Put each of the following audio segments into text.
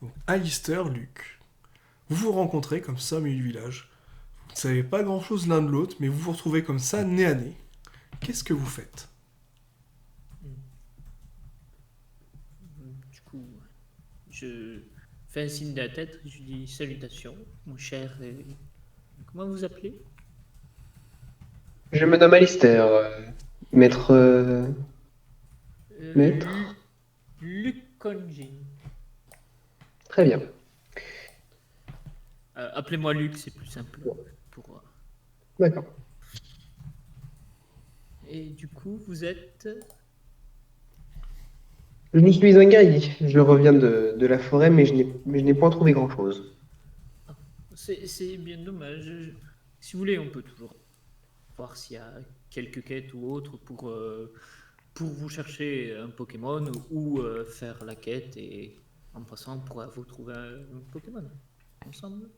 Donc, Alistair, Luc, vous vous rencontrez comme ça au milieu du village. Vous ne savez pas grand-chose l'un de l'autre, mais vous vous retrouvez comme ça, nez à nez. Qu'est-ce que vous faites? Du coup, je fais un signe de la tête, je dis salutations, mon cher. Comment vous appelez? Je me nomme Alistair, maître. Maître. Luc Conjin. Très bien. Appelez-moi Luc, c'est plus simple pour. D'accord. Et du coup, vous êtes. Je suis un guerrier. Je reviens de la forêt, mais je n'ai pas trouvé grand-chose. C'est bien dommage. Si vous voulez, on peut toujours voir s'il y a quelques quêtes ou autres pour vous chercher un Pokémon ou faire la quête et en passant, on pourra vous trouver un Pokémon ensemble.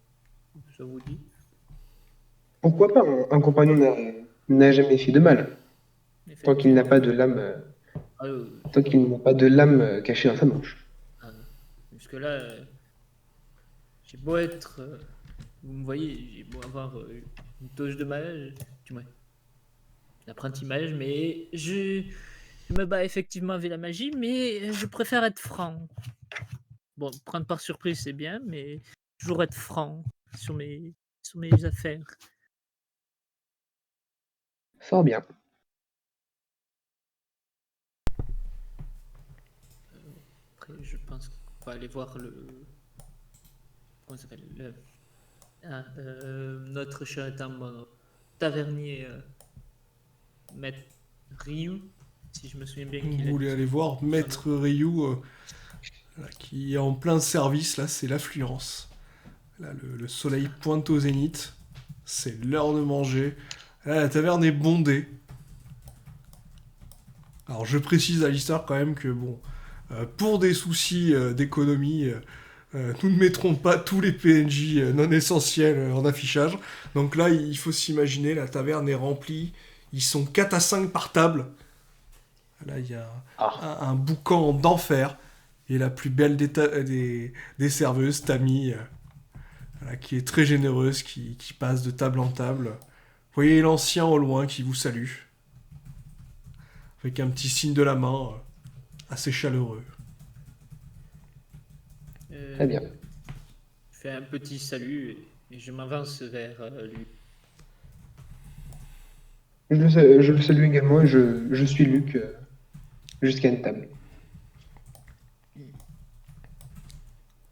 Ça vous dit? Pourquoi pas? Un compagnon n'a jamais fait de mal, tant qu'il n'a pas de lame, Ah, tant qu'il n'a pas de lame cachée dans sa manche. ah, jusque-là, j'ai beau être. Vous me voyez, j'ai beau avoir une touche de mage, du moins, un apprenti mage, mais je me bats effectivement avec la magie, mais je préfère être franc. Bon, prendre par surprise, c'est bien, mais toujours être franc sur mes affaires. Fort bien. Après, je pense qu'on va aller voir le. Comment ça s'appelle notre cher tavernier, Maître Ryu, si je me souviens bien qu'il Vous a voulez dit aller voir son nom. Maître Ryu, là, qui est en plein service, là, c'est l'affluence. Là, le soleil pointe au zénith. C'est l'heure de manger. Là, la taverne est bondée. Alors, je précise à l'histoire quand même que, bon, pour des soucis d'économie, nous ne mettrons pas tous les PNJ non essentiels en affichage. Donc là, il faut s'imaginer, la taverne est remplie. Ils sont 4 à 5 par table. Là, il y a Ah. un boucan d'enfer. Et la plus belle des serveuses, Tammy, voilà, qui est très généreuse, qui passe de table en table. Vous voyez l'ancien au loin qui vous salue, avec un petit signe de la main, assez chaleureux. Très bien. Je fais un petit salut et je m'avance vers lui. Je le salue également et je suis Luc jusqu'à une table.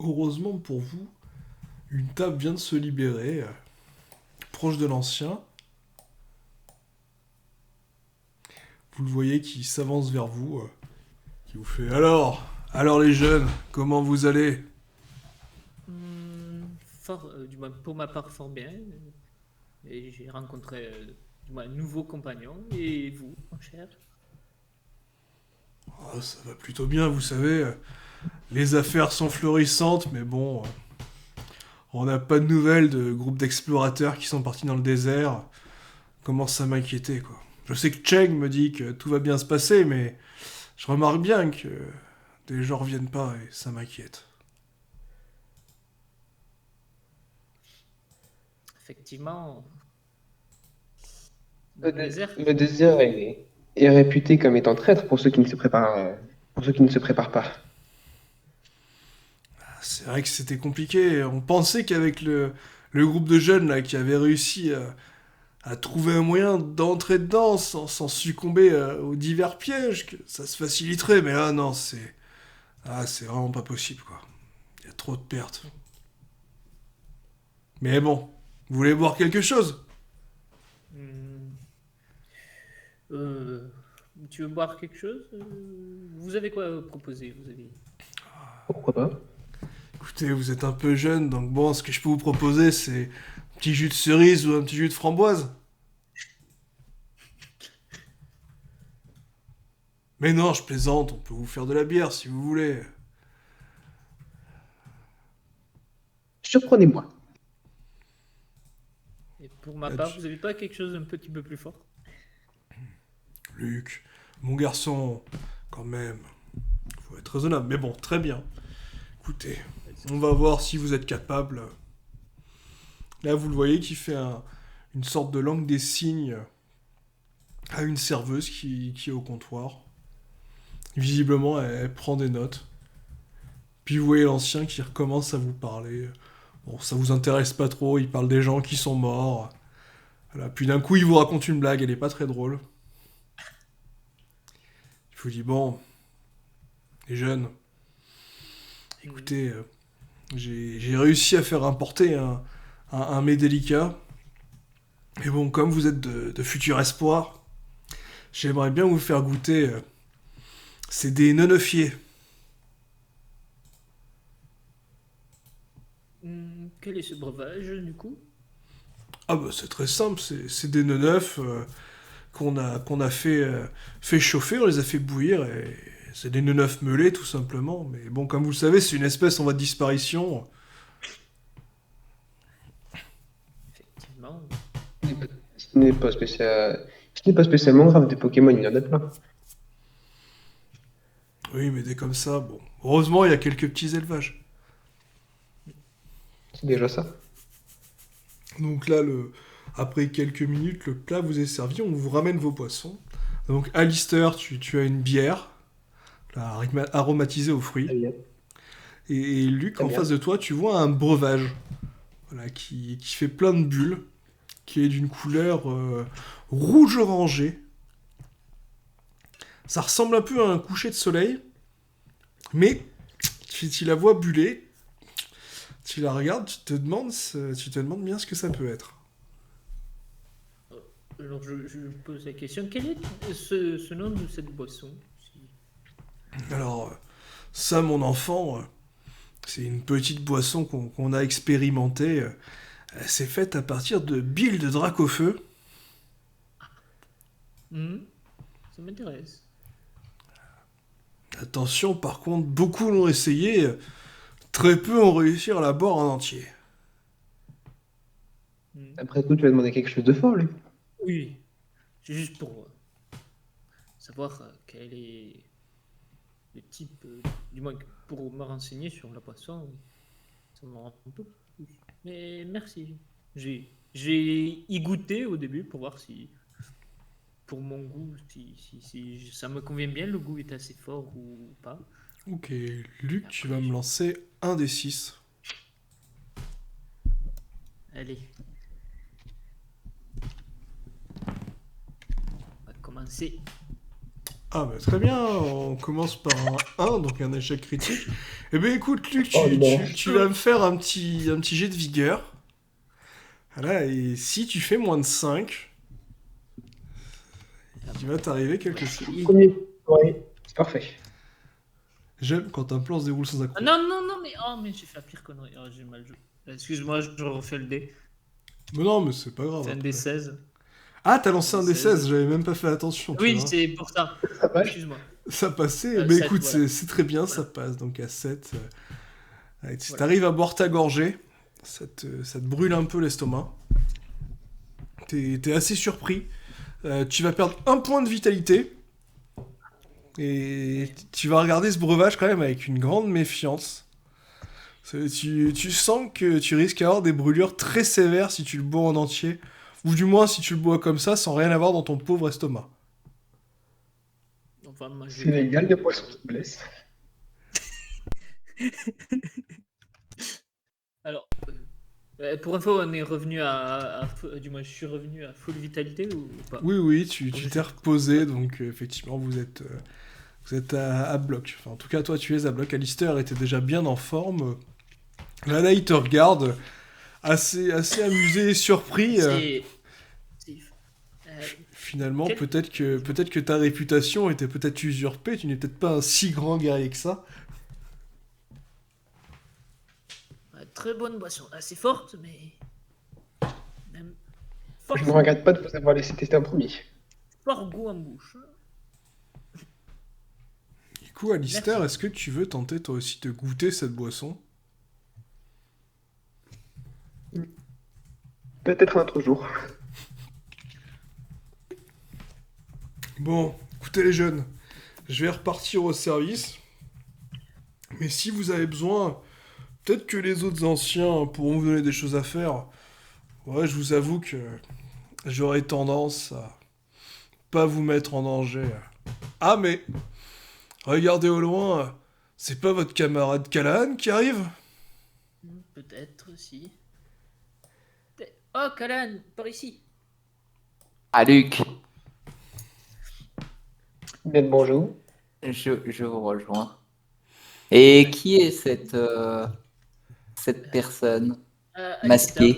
Heureusement pour vous, une table vient de se libérer, proche de l'ancien. Vous le voyez qui s'avance vers vous, qui vous fait alors les jeunes, comment vous allez? Du moins pour ma part, fort bien. Et j'ai rencontré du moins un nouveau compagnon. Et vous, mon cher? Ah, ça va plutôt bien, vous savez. Les affaires sont florissantes, mais bon, on n'a pas de nouvelles de groupes d'explorateurs qui sont partis dans le désert. Commence à m'inquiéter, quoi. Je sais que Cheng me dit que tout va bien se passer, mais je remarque bien que des gens reviennent pas et ça m'inquiète. Effectivement, dans Le, le désert. le désert est réputé comme étant traître pour ceux qui ne se préparent, pour ceux qui ne se préparent pas. C'est vrai que c'était compliqué. On pensait qu'avec le groupe de jeunes là, qui avait réussi à trouver un moyen d'entrer dedans sans succomber aux divers pièges, que ça se faciliterait. Mais là, non, c'est vraiment pas possible, quoi. Il y a trop de pertes. Mais bon, vous voulez boire quelque chose? Hmm, euh, Tu veux boire quelque chose? Vous avez quoi à proposer? Vous avez. Pourquoi pas? Écoutez, vous êtes un peu jeune, donc bon, ce que je peux vous proposer, c'est un petit jus de cerise ou un petit jus de framboise. Mais non, je plaisante, on peut vous faire de la bière si vous voulez. Surprenez-moi. Et pour ma Ah, part, vous avez pas quelque chose d'un petit peu plus fort? Luc, mon garçon, quand même, faut être raisonnable. Mais bon, très bien. Écoutez, On va voir si vous êtes capable. Là, vous le voyez qui fait une sorte de langue des signes à une serveuse qui est au comptoir. Visiblement, elle prend des notes. Puis vous voyez l'ancien qui recommence à vous parler. Bon, ça vous intéresse pas trop, il parle des gens qui sont morts. Voilà. Puis d'un coup, il vous raconte une blague, elle est pas très drôle. Il vous dit, bon, les jeunes, écoutez, j'ai réussi à faire importer un mets délicat. Et bon, comme vous êtes de futurs espoirs, j'aimerais bien vous faire goûter. C'est des neuneufiers. Quel est ce breuvage, du coup? Ah bah c'est très simple, c'est des neufs qu'on a fait chauffer, on les a fait bouillir et c'est des neufs meulés tout simplement. Mais bon, comme vous le savez, c'est une espèce en voie de disparition. Effectivement. Ce n'est pas spécialement grave, des Pokémon, il y en a plein. Oui, mais des comme ça, bon. Heureusement, il y a quelques petits élevages. C'est déjà ça. Donc là, après quelques minutes, le plat vous est servi, on vous ramène vos poissons. Donc Alistair, tu as une bière, là, aromatisée aux fruits. Très bien. Et Luc, Très en bien. face de toi, tu vois un breuvage, voilà, qui fait plein de bulles, qui est d'une couleur rouge orangé. Ça ressemble un peu à un coucher de soleil, mais tu la vois buller, tu la regardes, tu te demandes bien ce que ça peut être. Alors, je pose la question. Quel est ce nom de cette boisson? Alors, ça, mon enfant, c'est une petite boisson qu'on a expérimentée. C'est faite à partir de billes de Dracofeu. Hmm, ça m'intéresse. Attention, par contre, beaucoup l'ont essayé, très peu ont réussi à la boire en entier. Hmm. Après tout, tu vas demander quelque chose de fort, lui. Oui, c'est juste pour savoir quel est le type, du moins pour me renseigner sur la boisson, ça me rend un peu plus. Mais merci. J'ai y goûté au début pour voir si, pour mon goût, si ça me convient bien, le goût est assez fort ou pas. Ok, Luc, tu vas Après, me lancer un des 6. allez, on va commencer. Ah bah très bien, on commence par un 1, donc un échec critique. Eh ben écoute Luc, Oh non. tu vas me faire un petit jet de vigueur. Voilà, et si tu fais moins de 5, il va t'arriver quelque chose. Premier. Oui, c'est parfait. J'aime quand un plan se déroule sans Ah accroc. non, non, non, mais, oh, mais j'ai fait la pire connerie. Oh, j'ai mal joué. Excuse-moi, je refais le dé. Mais non, mais c'est pas grave. C'est un Après. des 16. Ah, t'as lancé un des 16, 16. j'avais même pas fait attention, tu Oui, vois. c'est pour ça. Ça passe. Excuse-moi. Ça passait, mais 7, écoute, voilà. c'est très bien, ça Voilà. passe. Donc à 7, allez, si Voilà. t'arrives à boire ta gorgée, ça te brûle un peu l'estomac. T'es assez surpris. Tu vas perdre un point de vitalité. Et tu vas regarder ce breuvage quand même avec une grande méfiance. Tu sens que tu risques d'avoir des brûlures très sévères si tu le bois en entier. Ou du moins si tu le bois comme ça sans rien avoir dans ton pauvre estomac. Enfin, moi, je C'est vais légal, le poisson se blesse. Alors, pour info, on est revenu du moins, je suis revenu à full vitalité ou pas? Oui, oui, tu Je t'es sais. reposé, donc effectivement, vous êtes à bloc. Enfin, en tout cas, toi, tu es à bloc. Alistair était déjà bien en forme. Là, il te regarde, assez amusé et surpris. C'est- euh, Finalement, Quel- peut-être que ta réputation était peut-être usurpée. Tu n'es peut-être pas un si grand guerrier que ça. très bonne boisson, assez forte, mais même fort, Je ne regrette pas de vous avoir laissé tester en premier. fort goût en bouche. Du coup, Alistair, Merci. est-ce que tu veux tenter toi aussi de goûter cette boisson? Peut-être un autre jour. Bon, écoutez les jeunes, je vais repartir au service. Mais si vous avez besoin, peut-être que les autres anciens pourront vous donner des choses à faire. Ouais, je vous avoue que j'aurais tendance à pas vous mettre en danger. Ah, mais regardez au loin, c'est pas votre camarade Callahan qui arrive? Peut-être, si. Oh, Calan, par ici. Ah, Luc, Bien le bonjour. je vous rejoins. Et qui est cette personne Alistair. masquée?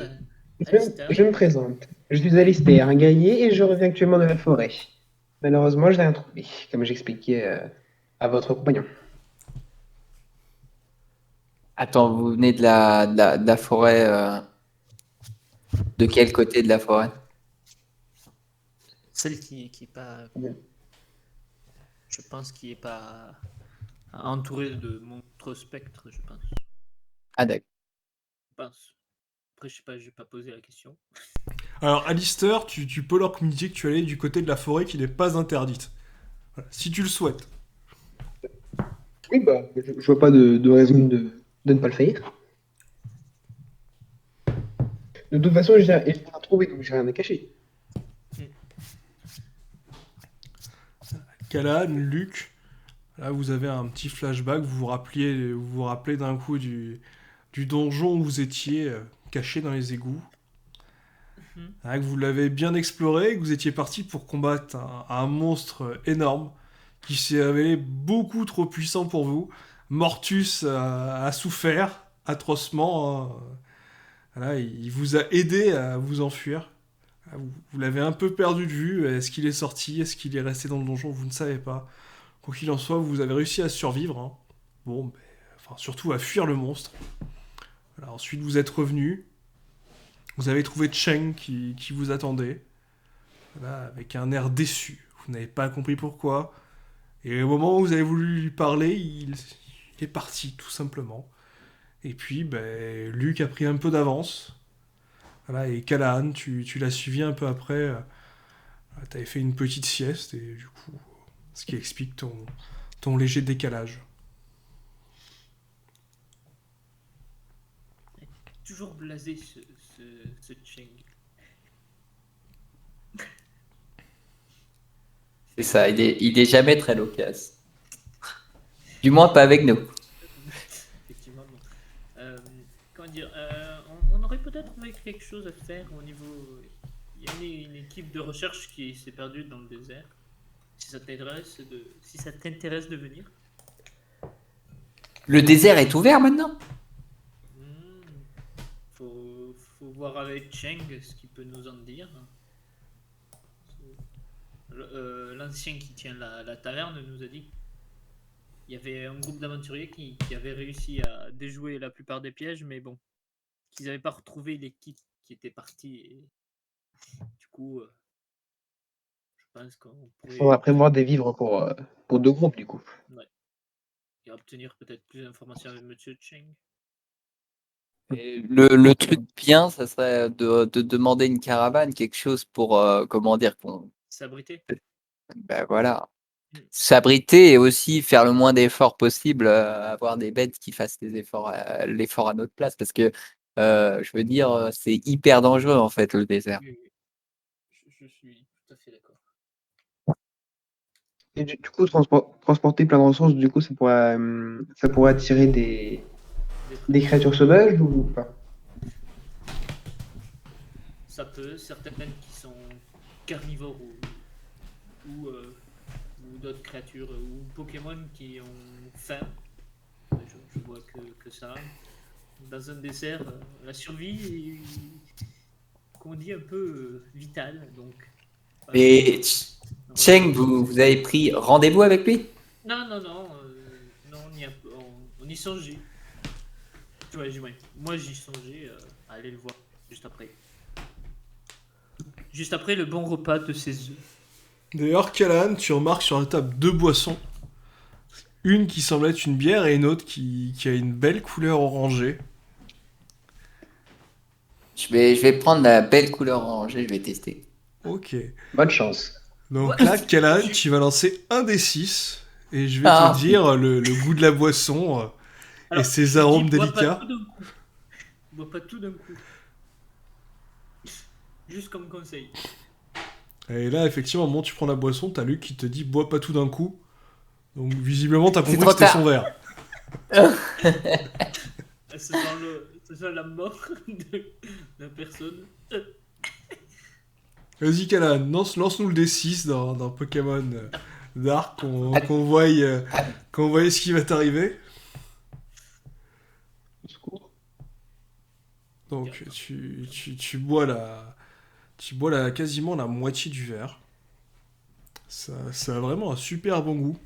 Je me présente. Je suis Alistair, un guerrier, et je reviens actuellement de la forêt. Malheureusement, je n'ai rien trouvé, comme j'expliquais à votre compagnon. Attends, vous venez de la forêt. De quel côté de la forêt? Celle qui est pas. Je pense qui est pas entourée de monstres spectres, je pense. Ah, d'accord. Je pense. Après, je sais pas, je vais pas poser la question. Alors, Alistair, tu peux leur communiquer que tu es allé du côté de la forêt qui n'est pas interdite. Voilà, si tu le souhaites. Oui, bah, je vois pas de raison de ne pas le faire. De toute façon, j'ai rien trouvé, donc j'ai rien à cacher. Callahan, Luc, là vous avez un petit flashback, vous vous rappelez d'un coup du donjon où vous étiez caché dans les égouts. Que vous l'avez bien exploré, que vous étiez parti pour combattre un monstre énorme qui s'est révélé beaucoup trop puissant pour vous. Mortus a souffert atrocement, hein. Voilà, il vous a aidé à vous enfuir. Vous l'avez un peu perdu de vue. Est-ce qu'il est sorti? Est-ce qu'il est resté dans le donjon? Vous ne savez pas. Quoi qu'il en soit, vous avez réussi à survivre, hein. Bon, enfin, surtout à fuir le monstre. Voilà, ensuite, vous êtes revenu. Vous avez trouvé Cheng qui vous attendait. Voilà, avec un air déçu. Vous n'avez pas compris pourquoi. Et au moment où vous avez voulu lui parler, il est parti, tout simplement. Et puis, Luc a pris un peu d'avance. Voilà, et Callahan, tu l'as suivi un peu après. Tu avais fait une petite sieste, et du coup, ce qui explique ton léger décalage. Toujours blasé ce Cheng. C'est ça, il est jamais très loquace. Du moins pas avec nous. Effectivement. Comment dire, on aurait peut-être quelque chose à faire au niveau. Il y a une équipe de recherche qui s'est perdue dans le désert. Si ça t'intéresse de venir. Le désert est ouvert maintenant? Faut voir avec Cheng ce qu'il peut nous en dire. L'ancien qui tient la taverne nous a dit qu'il y avait un groupe d'aventuriers qui avait réussi à déjouer la plupart des pièges, mais bon, qu'ils n'avaient pas retrouvé l'équipe qui était partie. Et du coup, je pense qu'on Il pourrait faudra prévoir des vivres pour deux groupes, du coup. et obtenir peut-être plus d'informations avec Monsieur Cheng. Et le truc bien, ça serait de demander une caravane, quelque chose pour, comment dire, S'abriter. ben voilà, s'abriter et aussi faire le moins d'efforts possible, avoir des bêtes qui fassent l'effort à notre place, parce que, je veux dire, c'est hyper dangereux en fait le désert. Oui. Je suis tout à fait d'accord. Et du coup, transporter plein de ressources, du coup, ça pourrait attirer des créatures sauvages ou pas? Ça peut, certaines qui sont carnivores ou d'autres créatures ou Pokémon qui ont faim. Je vois que ça. Dans un désert, la survie est, qu'on dit, un peu vitale. Donc, Et Cheng, vous avez pris rendez-vous avec lui? Non, on y songeait. Ouais, moi j'y songeais à aller le voir juste après. Juste après le bon repas de ses œufs. D'ailleurs, Callahan, tu remarques sur la table deux boissons. Une qui semble être une bière et une autre qui a une belle couleur orangée. Je vais prendre la belle couleur orangée, je vais tester. Ok. Bonne chance. Donc Ouais. là, Callahan, tu vas lancer un des 6 et je vais Ah, te dire le goût de la boisson. et ses je te arômes dis, bois pas délicats. tout d'un coup. Bois pas tout d'un coup. Juste comme conseil. Et là, effectivement, au moment où tu prends la boisson, t'as Luc qui te dit bois pas tout d'un coup. Donc visiblement, t'as C'est compris trop que c'était son tard. verre. Ce sent la mort de la personne. Vas-y, Kalan, lance-nous le D6 d'un Pokémon d'arc qu'on voie ce qui va t'arriver. Au secours. Donc tu bois quasiment la moitié du verre. Ça a vraiment un super bon goût.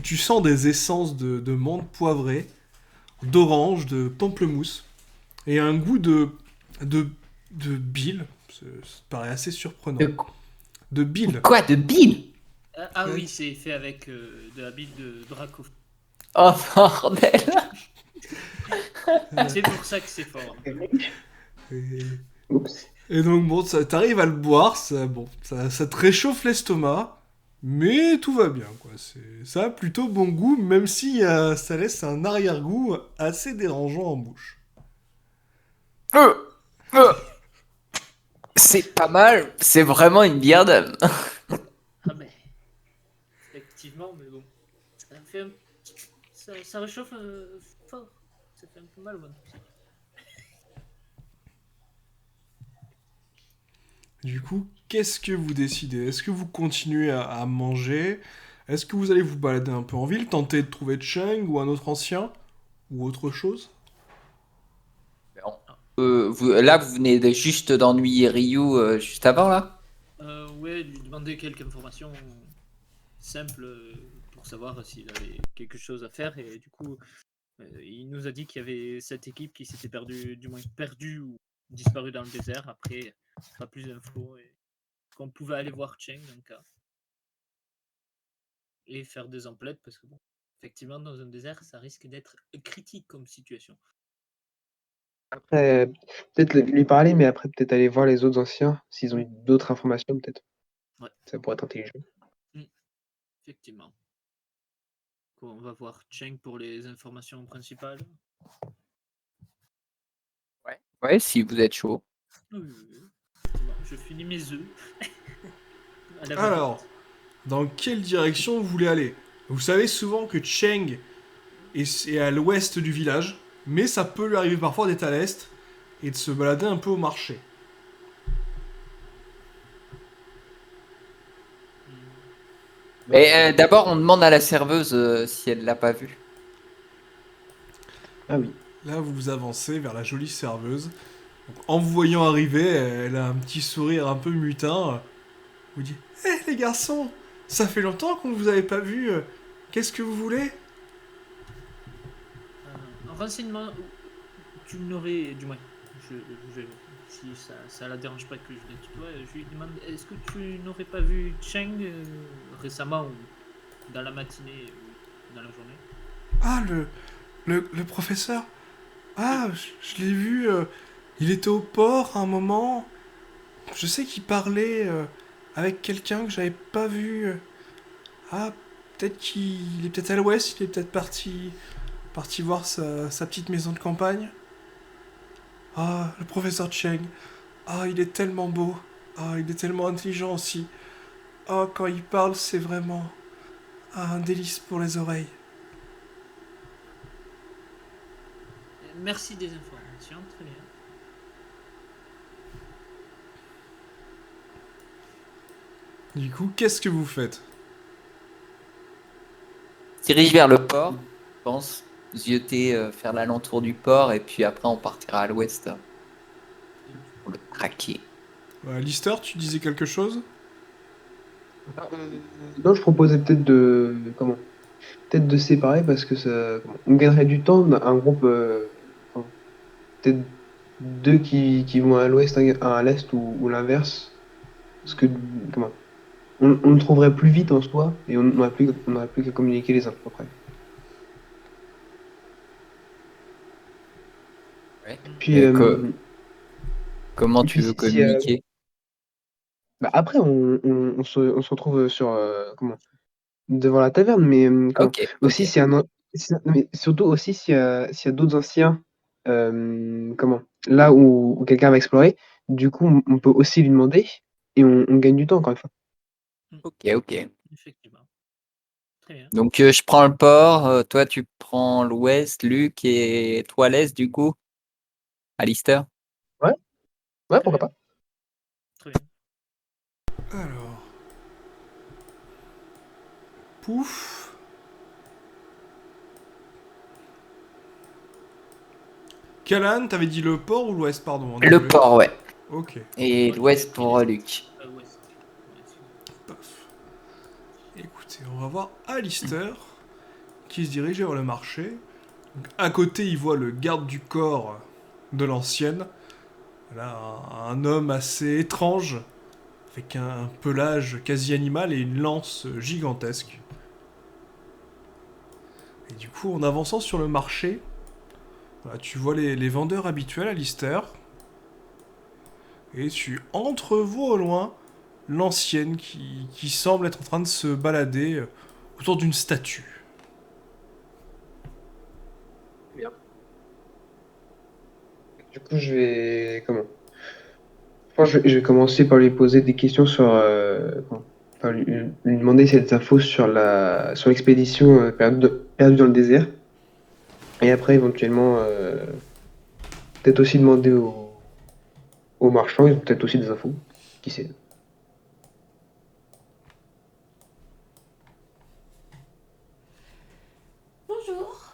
Tu sens des essences de menthe poivrée, d'orange, de pamplemousse, et un goût de, de bile. Ça paraît assez surprenant. De De bile. quoi? De bile? Ah Ouais. oui, c'est fait avec de la bile de Draco. Oh bordel! C'est pour ça que c'est fort. Et, Oups. et donc bon, t'arrives à le boire, ça te réchauffe l'estomac, mais tout va bien, quoi. Ça a plutôt bon goût, même si ça laisse un arrière-goût assez dérangeant en bouche. Euh, euh, C'est pas mal, c'est vraiment une bière d'homme. Ah ben, effectivement, mais bon. Ça fait ça réchauffe fort. Ça fait un peu mal au ventre. Du coup, qu'est-ce que vous décidez? Est-ce que vous continuez à manger? Est-ce que vous allez vous balader un peu en ville, tenter de trouver Cheng ou un autre ancien? Ou autre chose? Là, vous venez juste d'ennuyer Ryu juste avant, là? Ouais, lui demander quelques informations simples pour savoir s'il avait quelque chose à faire. Et du coup, il nous a dit qu'il y avait cette équipe qui s'était perdue, du moins perdue ou disparue dans le désert. Après, pas plus d'infos. Et qu'on pouvait aller voir Cheng en cas. Et faire des emplettes parce que bon, effectivement, dans un désert, ça risque d'être critique comme situation. Après, peut-être lui parler, mais après, peut-être aller voir les autres anciens, s'ils ont eu d'autres informations, peut-être. Ouais. Ça pourrait être intelligent. Effectivement. On va voir Cheng pour les informations principales. Ouais, si vous êtes chaud. Oui, oui, oui. Bon, je finis mes œufs. À la Alors, va-vite. dans quelle direction vous voulez aller? Vous savez souvent que Cheng est à l'ouest du village, mais ça peut lui arriver parfois d'être à l'est et de se balader un peu au marché. Mais d'abord, on demande à la serveuse si elle l'a pas vu. Ah oui. Là, vous avancez vers la jolie serveuse. Donc, en vous voyant arriver, elle a un petit sourire un peu mutin. Vous dit: Hé les garçons, ça fait longtemps qu'on ne vous avait pas vu. Qu'est-ce que vous voulez? Un renseignement, tu n'aurais, du moins, si ça la dérange pas que je la tutoie, je lui demande, est-ce que tu n'aurais pas vu Cheng récemment ou dans la matinée ou dans la journée? Ah, le professeur? Ah, je l'ai vu. Il était au port à un moment. Je sais qu'il parlait avec quelqu'un que j'avais pas vu. Ah, peut-être qu'il est peut-être à l'ouest, il est peut-être parti voir sa petite maison de campagne. Ah, le professeur Cheng. Ah, il est tellement beau. Ah, il est tellement intelligent aussi. Ah, quand il parle, c'est vraiment un délice pour les oreilles. Merci des informations, très bien. Du coup, qu'est-ce que vous faites? Dirige vers le port, je pense. Zioter, faire l'alentour du port, et puis après, on partira à l'ouest pour le traquer. Lister, tu disais quelque chose? Non, je proposais peut-être peut-être de séparer parce que on gagnerait du temps, un groupe, enfin, peut-être deux qui vont à l'ouest, un à l'est ou l'inverse. Parce que, comment, on le trouverait plus vite en soi et on n'aurait plus qu'à communiquer les infos après. Ouais. Puis, Et comment et tu puis veux si, communiquer? après, on se retrouve devant la taverne, mais comment, Ok, aussi, ok. c'est Mais surtout aussi s'il y a d'autres anciens, comment? Là où quelqu'un va explorer, du coup, on peut aussi lui demander et on gagne du temps encore une fois. Ok, ok. Effectivement. Très bien. Donc je prends le port, toi tu prends l'ouest, Luc, et toi l'est du coup, Alistair. Ouais, ouais, Très pourquoi bien. pas. Très bien. Alors. Pouf. Callan, t'avais dit le port ou l'ouest, pardon, Le désolé. port, ouais. Ok, Et Moi, j'ai l'ouest pris pour l'est. Luc. Ouest. Ouais, excuse-moi. paf. Écoutez, on va voir Alistair qui se dirige vers le marché. Donc, à côté, il voit le garde du corps de l'ancienne. Voilà, un homme assez étrange, avec un pelage quasi animal et une lance gigantesque. Et du coup, en avançant sur le marché, voilà, tu vois les vendeurs habituels, Alistair. Et tu entrevois au loin l'ancienne qui semble être en train de se balader autour d'une statue. Bien. Du coup, je vais comment? Je pense que je vais commencer par lui poser des questions sur enfin, lui demander s'il y a des infos sur l'expédition perdue dans le désert. Et après, éventuellement, peut-être aussi demander aux marchands, ils ont peut-être aussi des infos. Qui sait? Bonjour.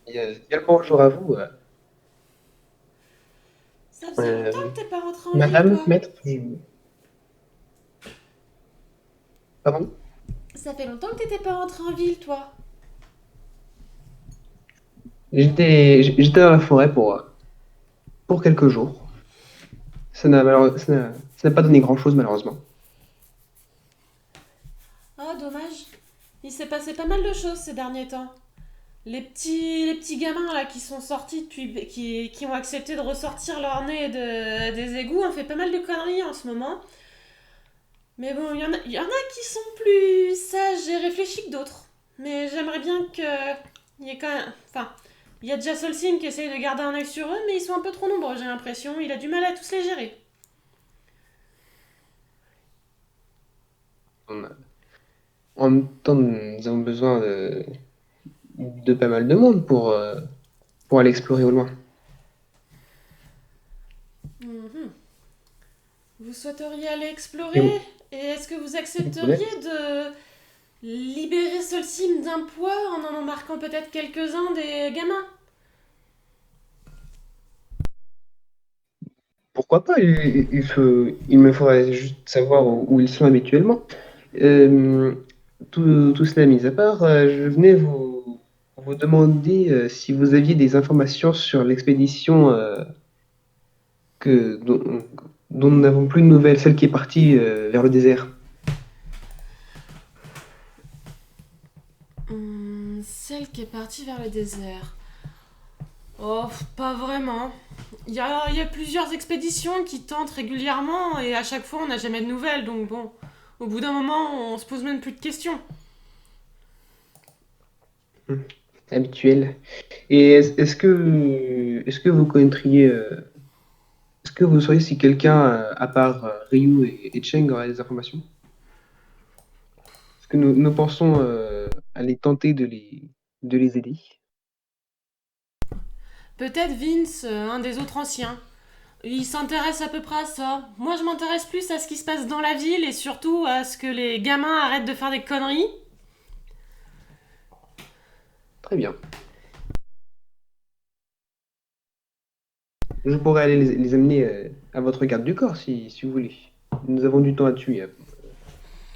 Il y a le bonjour à vous. Ça faisait longtemps Euh, que t'es pas rentré en ville, Madame, toi. maître, pardon? Ça fait longtemps que t'étais pas rentré en ville, toi. J'étais dans la forêt pour quelques jours. Ça n'a pas donné grand-chose, malheureusement. Ah, dommage. Il s'est passé pas mal de choses ces derniers temps. Les petits gamins là qui sont sortis depuis, qui ont accepté de ressortir leur nez des égouts ont fait pas mal de conneries en ce moment. Mais bon, il y en a qui sont plus sages et réfléchis que d'autres. Mais j'aimerais bien que il y ait quand même, enfin, il y a déjà Solsim qui essaye de garder un œil sur eux, mais ils sont un peu trop nombreux, j'ai l'impression. Il a du mal à tous les gérer. On a- En même temps, nous avons besoin de pas mal de monde pour aller explorer au loin. Mhm. Vous souhaiteriez aller Et explorer? vous, Et est-ce que vous vous l'êtes? accepteriez de libérer Solsim d'un poids en embarquant peut-être quelques-uns des gamins? Pourquoi pas? Il me faudrait juste savoir où ils sont habituellement. Euh, tout cela mis à part, je venais vous demander si vous aviez des informations sur l'expédition dont nous n'avons plus de nouvelles, celle qui est partie vers le désert. Celle qui est partie vers le désert. Oh, pas vraiment. Il y a plusieurs expéditions qui tentent régulièrement et à chaque fois on n'a jamais de nouvelles, donc bon, au bout d'un moment on se pose même plus de questions. Hmm. Habituelle. Et est-ce que vous connaîtriez, est-ce que vous sauriez si quelqu'un, à part Ryu et Cheng, aurait des informations? Parce que nous pensons aller tenter de les aider. Peut-être Vince, un des autres anciens. Il s'intéresse à peu près à ça. Moi je m'intéresse plus à ce qui se passe dans la ville et surtout à ce que les gamins arrêtent de faire des conneries. Très bien. Je pourrais aller les amener à votre garde du corps si vous voulez. Nous avons du temps à tuer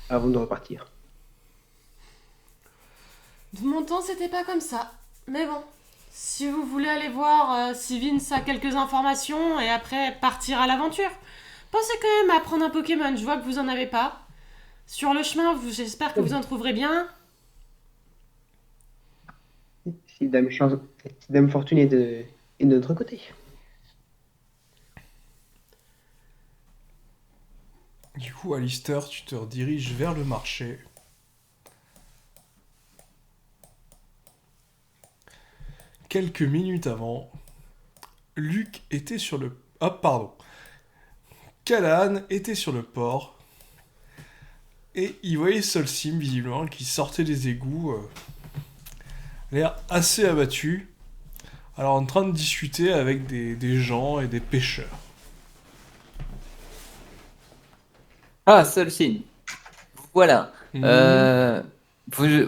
avant de repartir. De mon temps c'était pas comme ça. Mais bon, si vous voulez aller voir si Vince a quelques informations et après partir à l'aventure, pensez quand même à prendre un Pokémon, je vois que vous en avez pas. Sur le chemin, j'espère que vous en trouverez bien. Si Dame Fortune est de notre côté. Du coup, Alistair, tu te rediriges vers le marché. quelques minutes avant, Luke était sur le... Ah, pardon. Callahan était sur le port. Et il voyait Solsim, visiblement, qui sortait des égouts. L'air assez abattu. Alors, en train de discuter avec des gens et des pêcheurs. Ah, seul signe. Voilà. Mhm.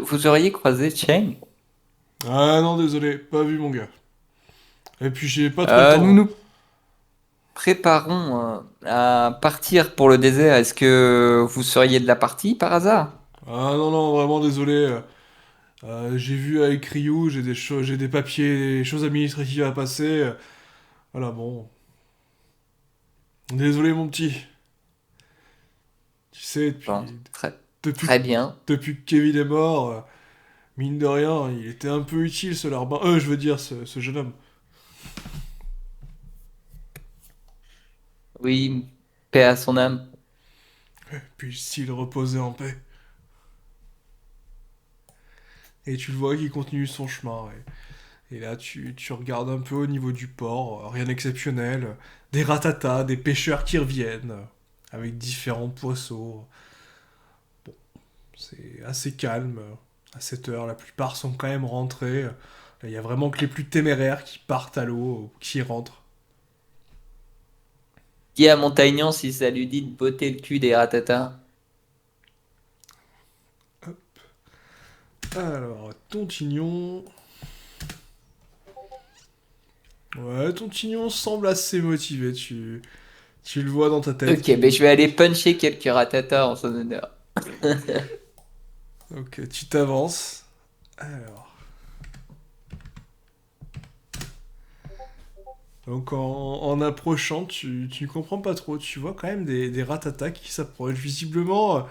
Vous auriez croisé Cheng? Ah non, désolé, pas vu mon gars. Et puis j'ai pas trop le temps, Nous hein. nous préparons à partir pour le désert. Est-ce que vous seriez de la partie par hasard? Ah non, non, vraiment désolé. J'ai vu avec Ryu, j'ai des papiers, des choses administratives à passer. Voilà, bon. Désolé mon petit. Tu sais, Bon, depuis, très bien. depuis que Kevin est mort, mine de rien, il était un peu utile ce larbin. Je veux dire, ce jeune homme. Oui, paix à son âme. Puis s'il reposait en paix. Et tu le vois qui continue son chemin. Et là, tu regardes un peu au niveau du port, rien d'exceptionnel. Des ratatas, des pêcheurs qui reviennent, avec différents poissons. Bon, c'est assez calme à cette heure. La plupart sont quand même rentrés. Là, il y a vraiment que les plus téméraires qui partent à l'eau ou qui rentrent. Dis à Montagnan si ça lui dit de botter le cul des ratatas. Alors, Tontignon. Ouais, Tontignon semble assez motivé. Tu le vois dans ta tête. Ok, ben je vais aller puncher quelques ratatas en son honneur. Ok, tu t'avances. Alors. Donc en approchant, tu comprends pas trop. Tu vois quand même des ratatas qui s'approchent. Visiblement,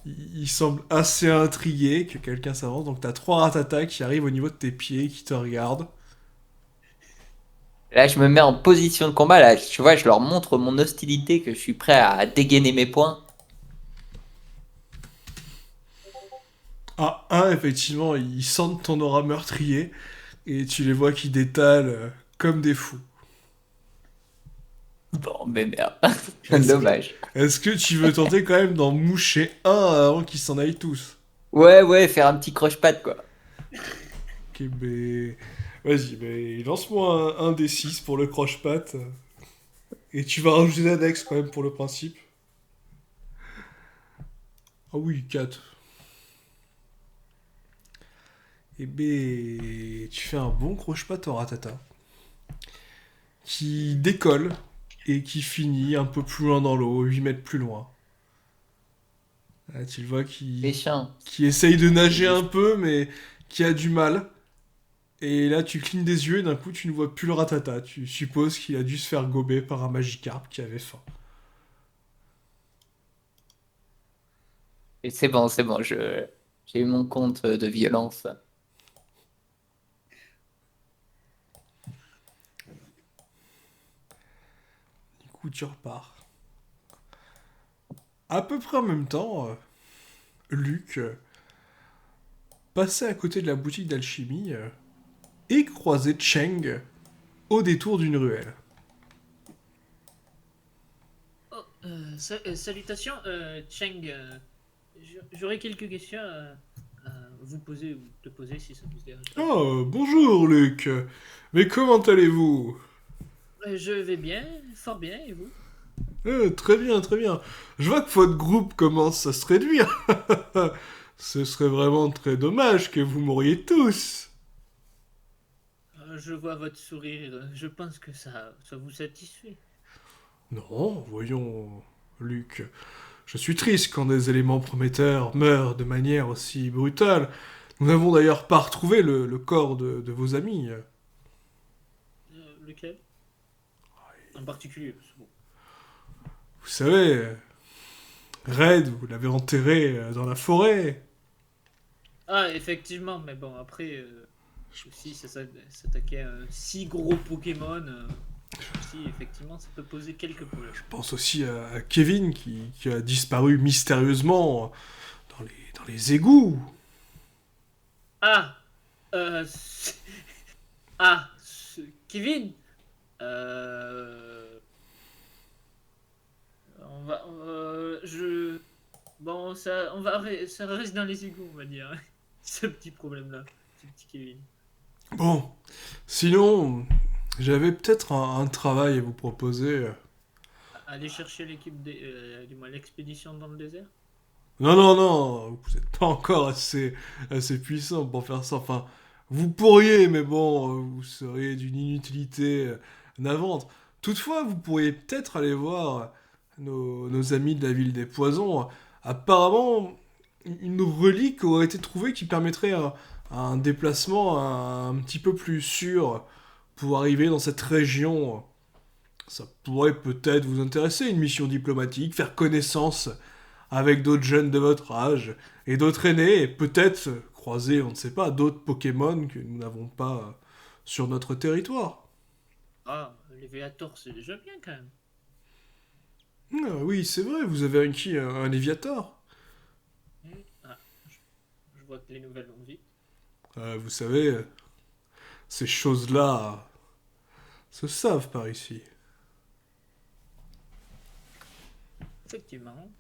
ils semblent assez intrigués que quelqu'un s'avance. Donc t'as trois ratatas qui arrivent au niveau de tes pieds, qui te regardent. Là, je me mets en position de combat. Là, tu vois, je leur montre mon hostilité, que je suis prêt à dégainer mes poings. Ah, un, effectivement, ils sentent ton aura meurtrier. Et tu les vois qui détalent comme des fous. Bon, ben merde. Est-ce que, Dommage. est-ce que tu veux tenter quand même d'en moucher un avant qu'ils s'en aillent tous? Ouais, faire un petit croche-patte, quoi. Ok, mais... Vas-y, mais lance-moi un des 6 pour le croche-patte. Et tu vas rajouter l'annexe quand même pour le principe. Ah oui, 4. Et ben, tu fais un bon croche-patte au ratata. Qui décolle et qui finit un peu plus loin dans l'eau, 8 mètres plus loin. Là, tu le vois Méchant. qui essaye de C'est nager un juste- peu, mais qui a du mal. Et là, tu clignes des yeux et d'un coup, tu ne vois plus le ratata. Tu supposes qu'il a dû se faire gober par un Magikarp qui avait faim. Et c'est bon, j'ai eu mon compte de violence. Du coup, tu repars. À peu près en même temps, Luc passait à côté de la boutique d'alchimie et croisait Cheng au détour d'une ruelle. Oh, salutations, Cheng. J'aurais quelques questions à vous poser ou te poser si ça vous dérange pas. Oh, bonjour Luc. Mais comment allez-vous? Je vais bien, fort bien, et vous? Très bien, très bien. Je vois que votre groupe commence à se réduire. Ce serait vraiment très dommage que vous mouriez tous. Je vois votre sourire, je pense que ça vous satisfait. Non, voyons, Luc. Je suis triste quand des éléments prometteurs meurent de manière aussi brutale. Nous n'avons d'ailleurs pas retrouvé le corps de vos amis. Lequel? En particulier, parce que bon. Vous savez, Red, vous l'avez enterré dans la forêt. Ah, effectivement, mais bon, après, aussi, s'attaquer à un si gros Pokémon, aussi, effectivement, ça peut poser quelques problèmes. Je pense aussi à Kevin qui a disparu mystérieusement dans les égouts. Ah! Ah, Kevin, euh, bon, ça reste dans les égouts, on va dire, ce petit problème-là, ce petit Kevin. Bon, sinon, j'avais peut-être un travail à vous proposer. Aller chercher du moins l'expédition dans le désert? Non, non, non, vous n'êtes pas encore assez puissant pour faire ça. Enfin, vous pourriez, mais bon, vous seriez d'une inutilité navrante. Toutefois, vous pourriez peut-être aller voir nos amis de la ville des poisons. Apparemment, une relique aurait été trouvée qui permettrait un déplacement un petit peu plus sûr pour arriver dans cette région. Ça pourrait peut-être vous intéresser, une mission diplomatique, faire connaissance avec d'autres jeunes de votre âge et d'autres aînés, et peut-être croiser, on ne sait pas, d'autres Pokémon que nous n'avons pas sur notre territoire. Ah, Léviator, c'est déjà bien quand même. Ah, oui, c'est vrai, vous avez acquis un Léviator. Ah, je vois que les nouvelles vont vite. Vous savez, ces choses-là se savent par ici. Effectivement.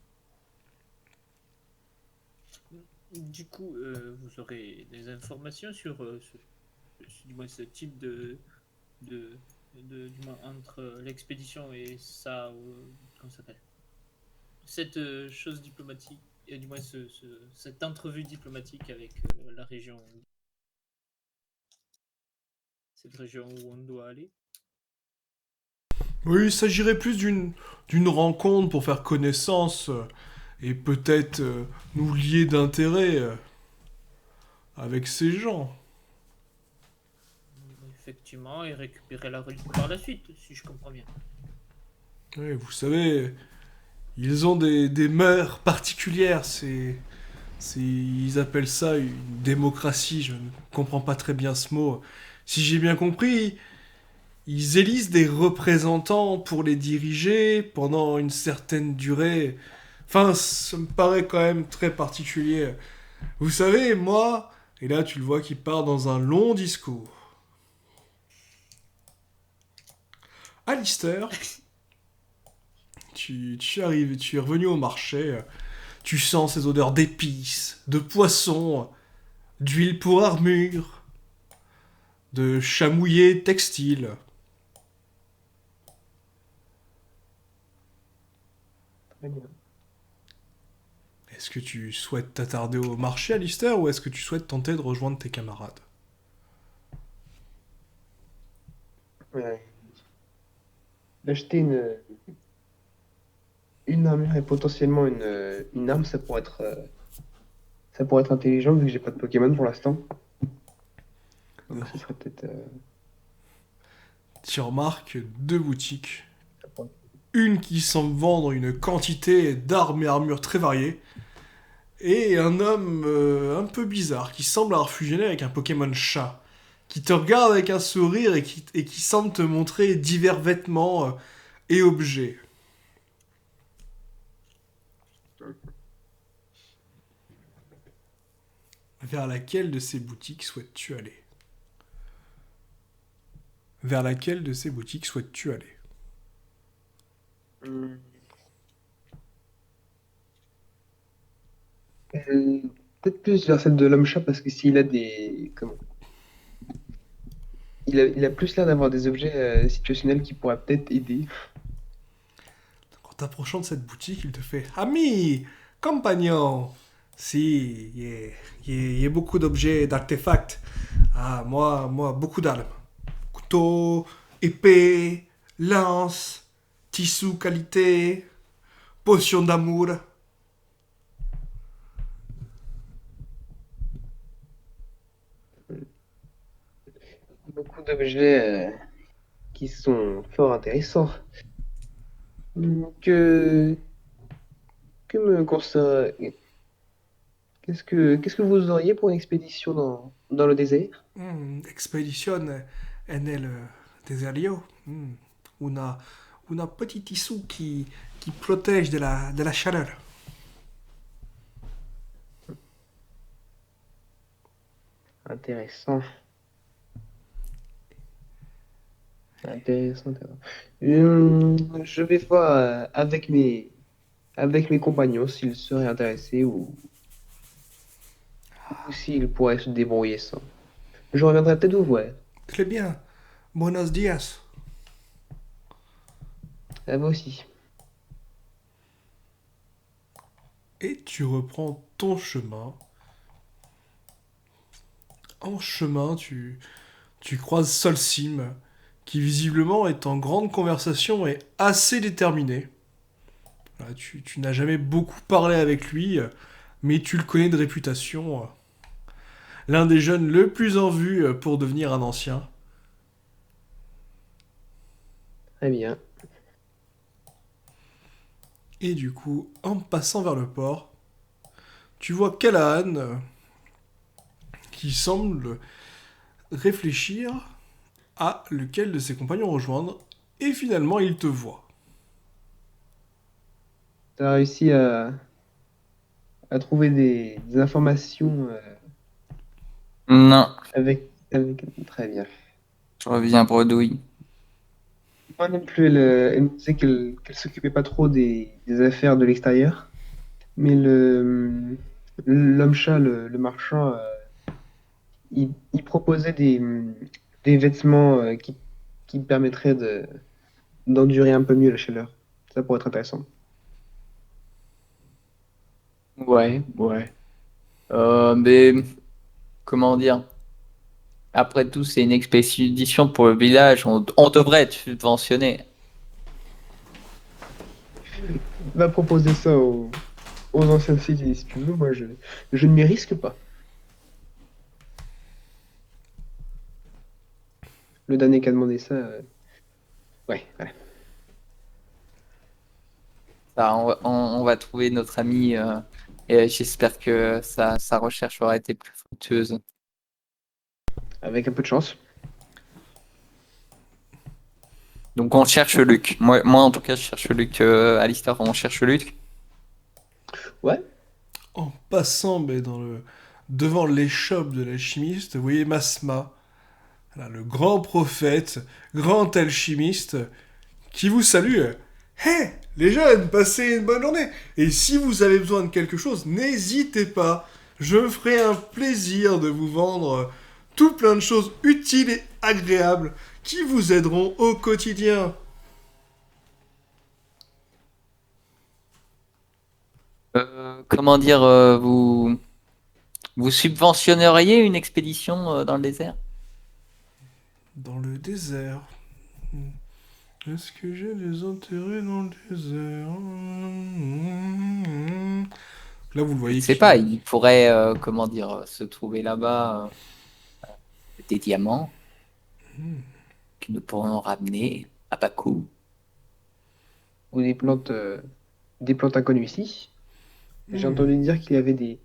Du coup, vous aurez des informations sur du moins ce type de, du moins entre l'expédition et ça, comment ça s'appelle? Cette chose diplomatique, et du moins cette entrevue diplomatique avec la région, cette région où on doit aller. Oui, il s'agirait plus d'une rencontre pour faire connaissance et peut-être nous lier d'intérêt avec ces gens. Effectivement, et récupérer la relique par la suite, si je comprends bien. Oui, vous savez, ils ont des mœurs particulières, ils appellent ça une démocratie, je ne comprends pas très bien ce mot. Si j'ai bien compris, ils élisent des représentants pour les diriger pendant une certaine durée. Enfin, ça me paraît quand même très particulier. Vous savez, moi, et là tu le vois qui part dans un long discours. Alistair, tu es revenu au marché, tu sens ces odeurs d'épices, de poissons, d'huile pour armure, de chamouillé textile. Très bien. Est-ce que tu souhaites t'attarder au marché, Alistair, ou est-ce que tu souhaites tenter de rejoindre tes camarades? Ouais. Acheter une armure et potentiellement une arme, ça pourrait être intelligent vu que j'ai pas de Pokémon pour l'instant. Donc ce serait peut-être. Tu remarques deux boutiques. Ça pourrait Une qui semble vendre une quantité d'armes et armures très variées, et un homme un peu bizarre qui semble avoir fusionné avec un Pokémon chat, qui te regarde avec un sourire et qui semble te montrer divers vêtements et objets. Vers laquelle de ces boutiques souhaites-tu aller? Vers laquelle de ces boutiques souhaites-tu aller? Hmm. Peut-être plus vers celle de l'homme chat parce que s'il a des. Comment? Il a plus l'air d'avoir des objets situationnels qui pourraient peut-être aider. En t'approchant de cette boutique, il te fait Ami, compagnon. Si, il y a beaucoup d'objets, d'artefacts. Ah, moi, beaucoup d'armes. Couteau, épée, lance, tissu qualité, potion d'amour. Beaucoup d'objets qui sont fort intéressants. Que, que me conseille. Qu'est-ce que vous auriez pour une expédition dans le désert? Expedition en el deserio. Una, una petit tissu qui protège de la chaleur. Intéressant. Intéressant, intéressant. Je vais voir avec mes compagnons s'ils seraient intéressés ou s'ils pourraient se débrouiller sans. Je reviendrai peut-être vous voir. Très bien. Buenos dias. À vous aussi. Et tu reprends ton chemin. En chemin, tu croises Solsim, qui visiblement est en grande conversation et assez déterminé. Voilà, tu n'as jamais beaucoup parlé avec lui, mais tu le connais de réputation. L'un des jeunes le plus en vue pour devenir un ancien. Très bien. Et du coup, en passant vers le port, tu vois Callahan qui semble réfléchir à lequel de ses compagnons rejoindre. Et finalement, il te voit. Tu as réussi à trouver des informations Non, avec. Très bien. je reviens bredouille. Moi non plus, elle me disait qu'elle s'occupait pas trop des affaires de l'extérieur, mais l'homme-chat, le marchand, il proposait des vêtements qui permettraient d'endurer un peu mieux la chaleur. Ça pourrait être intéressant. Ouais, ouais. Mais comment dire? Après tout, c'est une expédition pour le village. On devrait être subventionné. Va proposer ça aux anciens cités, si tu veux. Moi, je ne m'y risque pas. Le dernier qui a demandé ça, ouais, voilà. Ça, on va trouver notre ami et j'espère que sa recherche aura été plus fructueuse. Avec un peu de chance. Donc on cherche Luc. Moi en tout cas, je cherche Luc. Alistair, on cherche Luc. Ouais, En passant devant l'échoppe de l'alchimiste, vous voyez Masma, voilà, le grand prophète, grand alchimiste, qui vous salue. Hé, les jeunes, passez une bonne journée. Et si vous avez besoin de quelque chose, n'hésitez pas. Je me ferai un plaisir de vous vendre tout plein de choses utiles et agréables qui vous aideront au quotidien. Comment dire, vous subventionneriez une expédition dans le désert? Dans le désert. Est-ce que j'ai des intérêts dans le désert? Là, vous le Je voyez ne sais qui... pas, il pourrait, comment dire, se trouver là-bas des diamants que nous pourrons ramener à bas coût. ou des plantes inconnues ici. J'ai entendu dire qu'il y avait des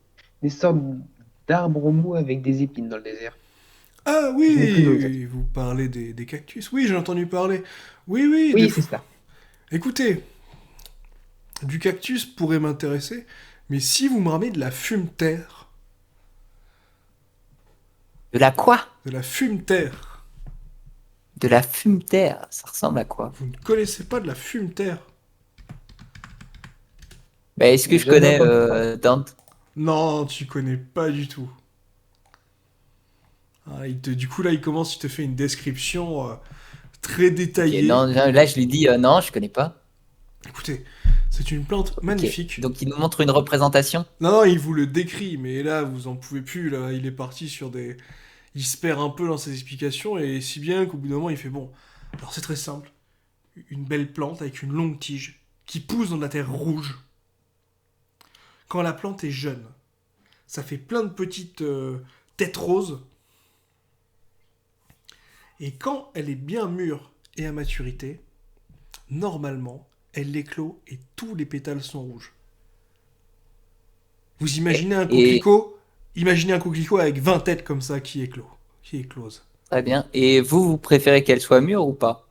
sortes d'arbres mous avec des épines dans le désert. Ah Je n'ai plus le nom exact. oui, vous parlez des cactus. Oui, j'ai entendu parler. Oui, oui, Oui, c'est ça. Écoutez, du cactus pourrait m'intéresser, mais si vous me ramenez de la fume-terre, De la quoi? de la fume-terre, De la fume-terre, ça ressemble à quoi? vous ne connaissez pas de la fume-terre? Bah, est-ce que je Jamais connais entendu parler. Dante? Non, tu connais pas du tout. Ah, du coup, là, il te fait une description très Ok, détaillée. non, là je lui dis non, je connais pas. Écoutez, c'est une plante Ok, magnifique. donc il nous montre une représentation. Non, non, il vous le décrit, mais là, vous en pouvez plus. Là, il est parti sur des... Il se perd un peu dans ses explications, et si bien qu'au bout d'un moment, il fait bon. Alors, c'est très simple. Une belle plante avec une longue tige qui pousse dans de la terre rouge. Quand la plante est jeune, ça fait plein de petites têtes roses. Et quand elle est bien mûre et à maturité, normalement, elle éclot et tous les pétales sont rouges. Vous imaginez un Et coquelicot? Imaginez un coquelicot avec 20 têtes comme ça qui éclosent. très bien. Et vous préférez qu'elle soit mûre ou pas?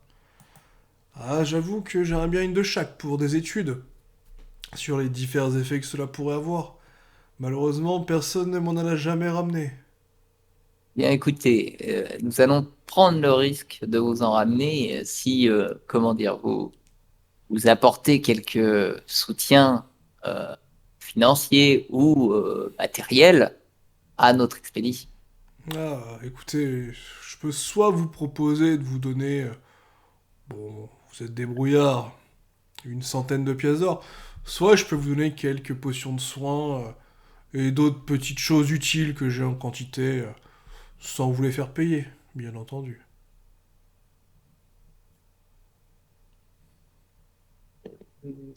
Ah, j'avoue que j'aimerais bien une de chaque pour des études sur les différents effets que cela pourrait avoir. Malheureusement, personne ne m'en a jamais ramené. Bien, écoutez, nous allons prendre le risque de vous en ramener si, comment dire, vous apportez quelques soutiens financiers ou matériels à notre expédition. Ah, écoutez, je peux soit vous proposer de vous donner, bon, vous êtes débrouillard, une centaine de pièces d'or, soit je peux vous donner quelques potions de soins et d'autres petites choses utiles que j'ai en quantité, sans vous les faire payer, bien entendu.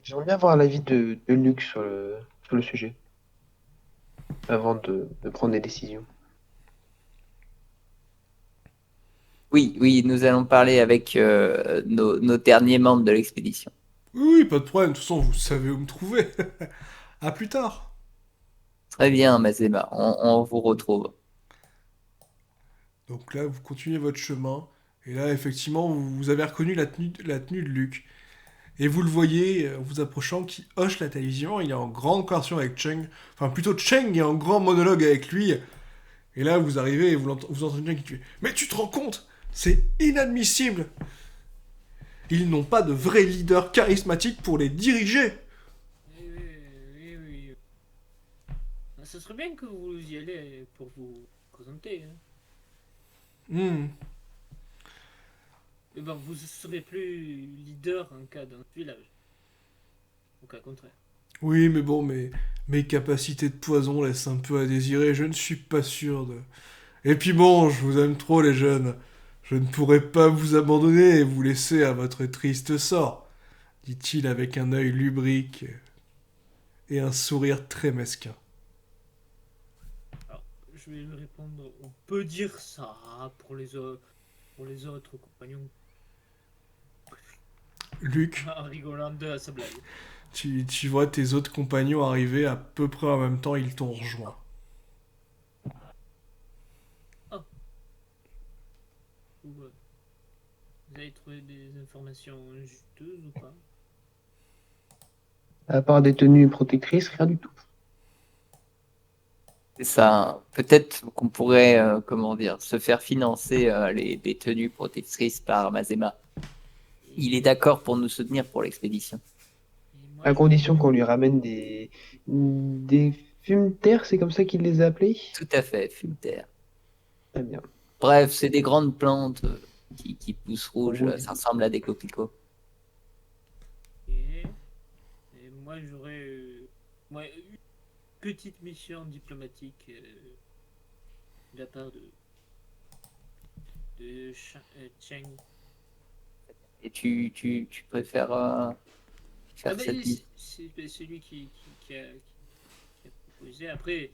J'aimerais bien avoir l'avis de Luc sur le sujet, avant de prendre des décisions. Oui, oui, nous allons parler avec nos derniers membres de l'expédition. Oui, oui, pas de problème, de toute façon, vous savez où me trouver. À plus tard. Très bien, Mazema, on vous retrouve. Donc là, vous continuez votre chemin, et là, effectivement, vous avez reconnu la tenue de Luke. Et vous le voyez, en vous approchant, qui hoche la télévision, il est en grande conversation avec Cheng. Enfin, plutôt Cheng est en grand monologue avec lui. Et là, vous arrivez et vous entendez bien qui tue. Mais tu te rends compte? C'est inadmissible! Ils n'ont pas de vrai leader charismatique pour les diriger! Oui, oui, oui, oui. Ce serait bien que vous y allez pour vous présenter. Hein. Hmm. Mais bon, vous ne serez plus leader en cas d'un village. Au cas contraire. Oui, mais bon, mes capacités de poison laissent un peu à désirer, je ne suis pas sûr de... Et puis bon, je vous aime trop les jeunes. Je ne pourrais pas vous abandonner et vous laisser à votre triste sort, dit-il avec un œil lubrique et un sourire très mesquin. Alors, je vais lui répondre, on peut dire ça pour les autres compagnons, Luc, en rigolant de sa blague. tu vois tes autres compagnons arriver à peu près en même temps, ils t'ont rejoint. Ah, vous avez trouvé des informations juteuses ou pas? À part des tenues protectrices, rien du tout. C'est ça. Peut-être qu'on pourrait, comment dire, se faire financer les tenues protectrices par Mazema. Il est Et, d'accord pour nous soutenir pour l'expédition. et moi, À condition qu'on lui ramène des fumes-terre, c'est comme ça qu'il les a appelés? Tout à fait, Fulter. Très bien. Bref, c'est des grandes plantes qui poussent En rouges. gros, Ça ressemble à des coquelicots. et, et moi j'aurais moi, une petite mission diplomatique de la part de Cheng. Et tu préfères Ah faire ben, cette mise. c'est lui qui a proposé. Après,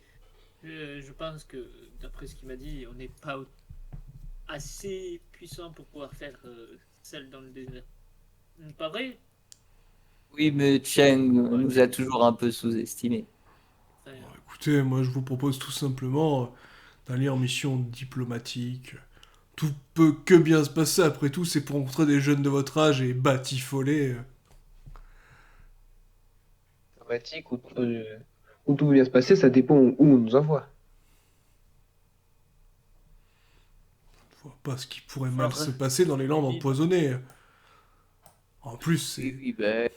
je pense que d'après ce qu'il m'a dit, on n'est pas assez puissant pour pouvoir faire celle dans le désert. Pas vrai? Oui, mais Cheng Ouais, nous a toujours un peu sous-estimés. enfin, Écoutez, moi je vous propose tout simplement d'aller en mission diplomatique. Tout peut que bien se passer, après tout, c'est pour rencontrer des jeunes de votre âge et batifoler. Dramatique, où tout va bien se passer, ça dépend où on nous envoie. Je vois pas ce qui pourrait mal fort se passer dans les landes rapide. empoisonnées. En plus, Oui, c'est... oui, ben,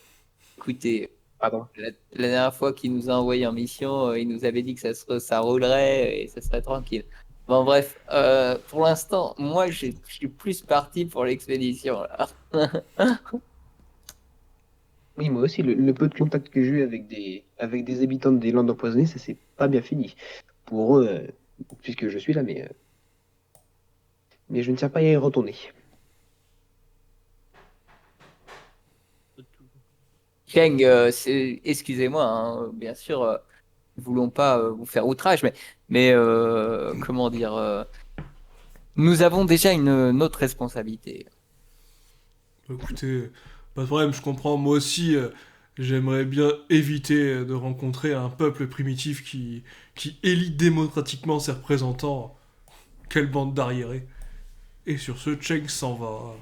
écoutez, Pardon. la dernière fois qu'il nous a envoyé en mission, il nous avait dit que ça roulerait et ça serait tranquille. Bon, bref, pour l'instant, moi, je suis plus parti pour l'expédition, là. Oui, moi aussi, le peu de contact que j'ai eu avec des habitants des Landes empoisonnées, ça s'est pas bien fini. Pour eux, puisque je suis là, mais je ne tiens pas à y retourner. Cheng, excusez-moi, hein, bien sûr, nous voulons pas vous faire outrage, mais comment dire, nous avons déjà une autre responsabilité. Écoutez, pas de problème, je comprends. Moi aussi, j'aimerais bien éviter de rencontrer un peuple primitif qui élit démocratiquement ses représentants. Quelle bande d'arriérés. Et sur ce, Cheng s'en va.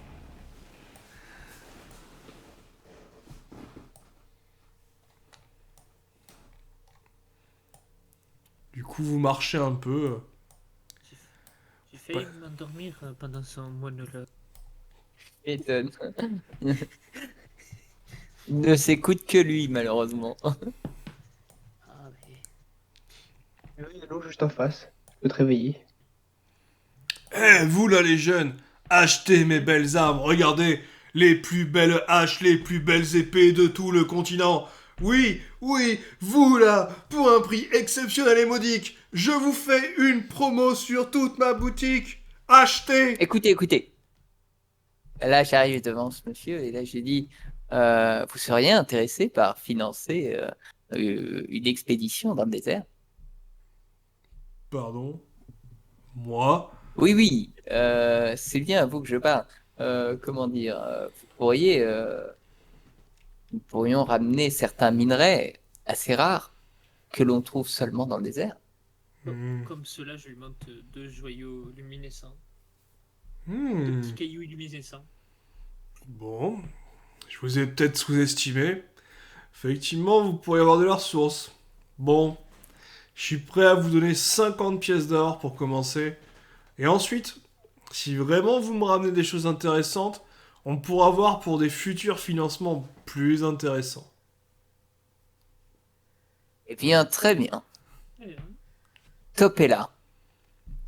Du coup, vous marchez un peu. J'ai failli m'endormir pendant son monologue. Étonne. Ne s'écoute que lui, malheureusement. Ah, mais... Il y a l'eau juste en face. Tu peux te réveiller. Eh, vous là les jeunes, achetez mes belles armes, regardez, les plus belles haches, les plus belles épées de tout le continent. Oui, oui, vous là, pour un prix exceptionnel et modique, je vous fais une promo sur toute ma boutique. Achetez. Écoutez. Là, j'arrive devant ce monsieur et là, j'ai dit, vous seriez intéressé par financer une expédition dans le désert? Pardon, moi? Oui, c'est bien à vous que je parle. Comment dire, nous pourrions ramener certains minerais assez rares que l'on trouve seulement dans le désert. Hmm. Comme cela, je lui montre 2 joyaux luminescents. Deux Hmm. petits cailloux luminescents. Bon, je vous ai peut-être sous-estimé. Effectivement, vous pourriez avoir de la ressource. Bon, je suis prêt à vous donner 50 pièces d'or pour commencer. Et ensuite, si vraiment vous me ramenez des choses intéressantes, on pourra voir pour des futurs financements plus intéressants. Eh bien, très bien. Eh, Topez là.